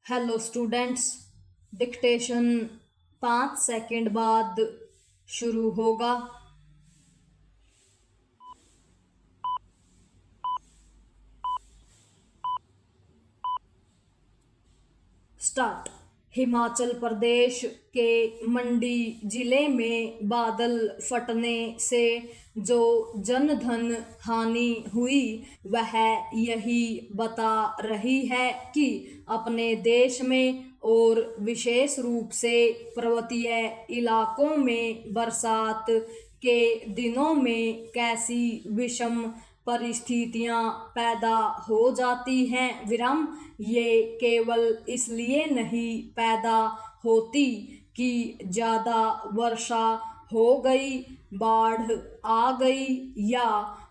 Hello students, dictation 5 second बाद शुरू होगा। स्टार्ट। हिमाचल प्रदेश के मंडी जिले में बादल फटने से जो जनधन हानि हुई वह यही बता रही है कि अपने देश में और विशेष रूप से पर्वतीय इलाकों में बरसात के दिनों में कैसी विषम परिस्थितियां पैदा हो जाती हैं। विराम ये केवल इसलिए नहीं पैदा होती कि ज़्यादा वर्षा हो गई, बाढ़ आ गई या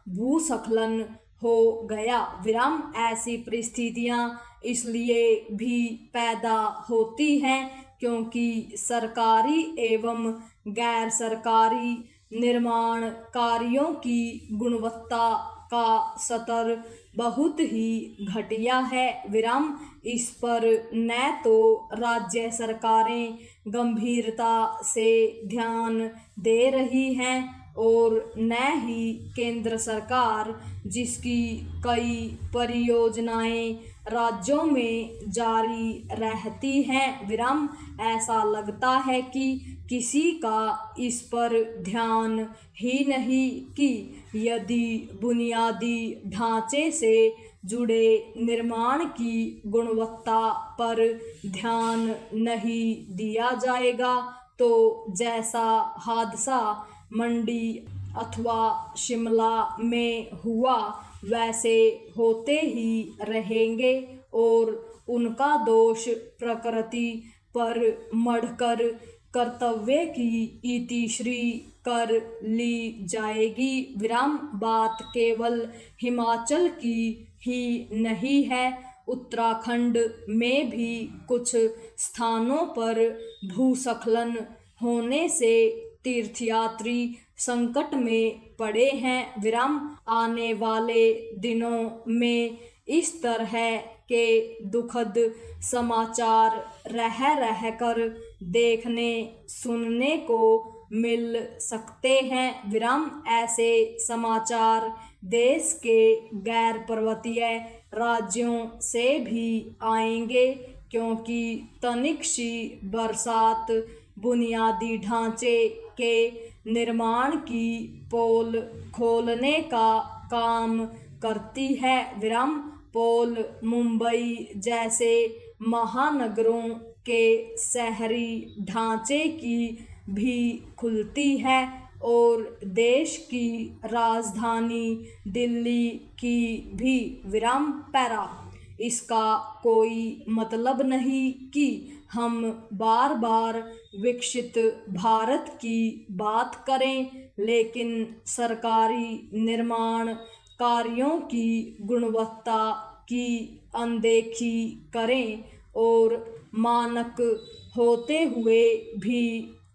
भूस्खलन हो गया। विराम ऐसी परिस्थितियां इसलिए भी पैदा होती हैं क्योंकि सरकारी एवं गैर सरकारी निर्माण कार्यों की गुणवत्ता का स्तर बहुत ही घटिया है। विराम इस पर न तो राज्य सरकारें गंभीरता से ध्यान दे रही हैं और न ही केंद्र सरकार, जिसकी कई परियोजनाएं राज्यों में जारी रहती हैं। विराम ऐसा लगता है कि किसी का इस पर ध्यान ही नहीं कि यदि बुनियादी ढांचे से जुड़े निर्माण की गुणवत्ता पर ध्यान नहीं दिया जाएगा तो जैसा हादसा मंडी अथवा शिमला में हुआ वैसे होते ही रहेंगे और उनका दोष प्रकृति पर मढ़कर कर्तव्य की इतिश्री कर ली जाएगी। विराम बात केवल हिमाचल की ही नहीं है, उत्तराखंड में भी कुछ स्थानों पर भूस्खलन होने से तीर्थयात्री संकट में पड़े हैं। विराम आने वाले दिनों में इस तरह के दुखद समाचार रह कर देखने सुनने को मिल सकते हैं। विराम ऐसे समाचार देश के गैर पर्वतीय राज्यों से भी आएंगे क्योंकि तनिक सी बरसात बुनियादी ढांचे के निर्माण की पोल खोलने का काम करती है। विराम पोल मुंबई जैसे महानगरों के शहरी ढांचे की भी खुलती है और देश की राजधानी दिल्ली की भी। विराम पैरा। इसका कोई मतलब नहीं कि हम बार बार विकसित भारत की बात करें लेकिन सरकारी निर्माण कार्यों की गुणवत्ता की अनदेखी करें और मानक होते हुए भी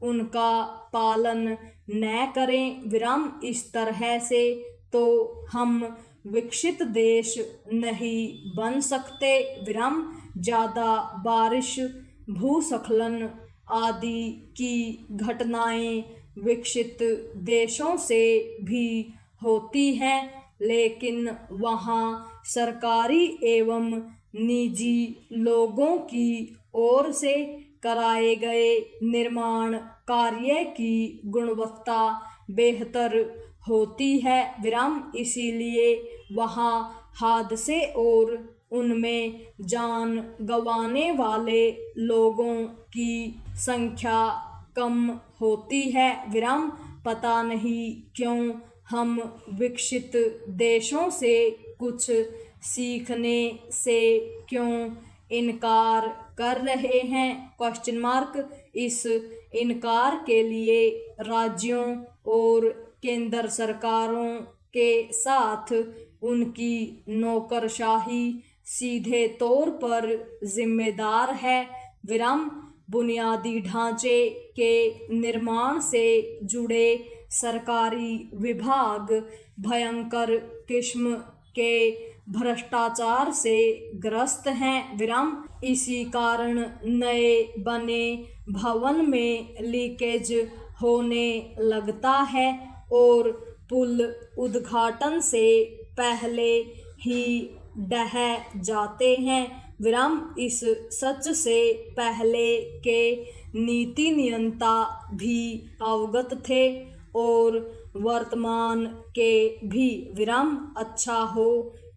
उनका पालन न करें। विराम इस तरह से तो हम विकसित देश नहीं बन सकते। विराम ज़्यादा बारिश, भूस्खलन आदि की घटनाएं विकसित देशों से भी होती हैं लेकिन वहाँ सरकारी एवं निजी लोगों की ओर से कराए गए निर्माण कार्य की गुणवत्ता बेहतर होती है। विराम इसीलिए वहाँ हादसे और उनमें जान गंवाने वाले लोगों की संख्या कम होती है। विराम पता नहीं क्यों हम विकसित देशों से कुछ सीखने से क्यों इनकार कर रहे हैं। Question mark. इस इनकार के लिए राज्यों और केंद्र सरकारों के साथ उनकी नौकरशाही सीधे तौर पर जिम्मेदार है। विराम बुनियादी ढांचे के निर्माण से जुड़े सरकारी विभाग भयंकर किस्म के भ्रष्टाचार से ग्रस्त हैं विराम। इसी कारण नए बने भवन में लीकेज होने लगता है और पुल उद्घाटन से पहले ही ढह जाते हैं विराम। इस सच से पहले के नीति नियंता भी अवगत थे और वर्तमान के भी विराम। अच्छा हो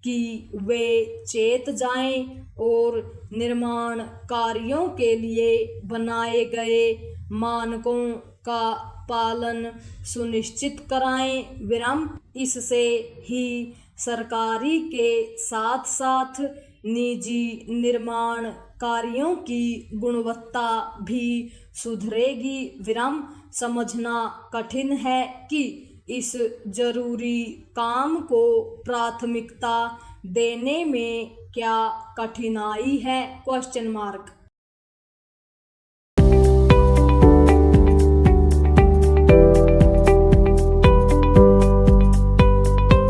कि वे चेत जाएं और निर्माण कार्यों के लिए बनाए गए मानकों का पालन सुनिश्चित कराएं विराम। इससे ही सरकारी के साथ साथ निजी निर्माण कार्यों की गुणवत्ता भी सुधरेगी विराम। समझना कठिन है कि इस जरूरी काम को प्राथमिकता देने में क्या कठिनाई है? Question mark.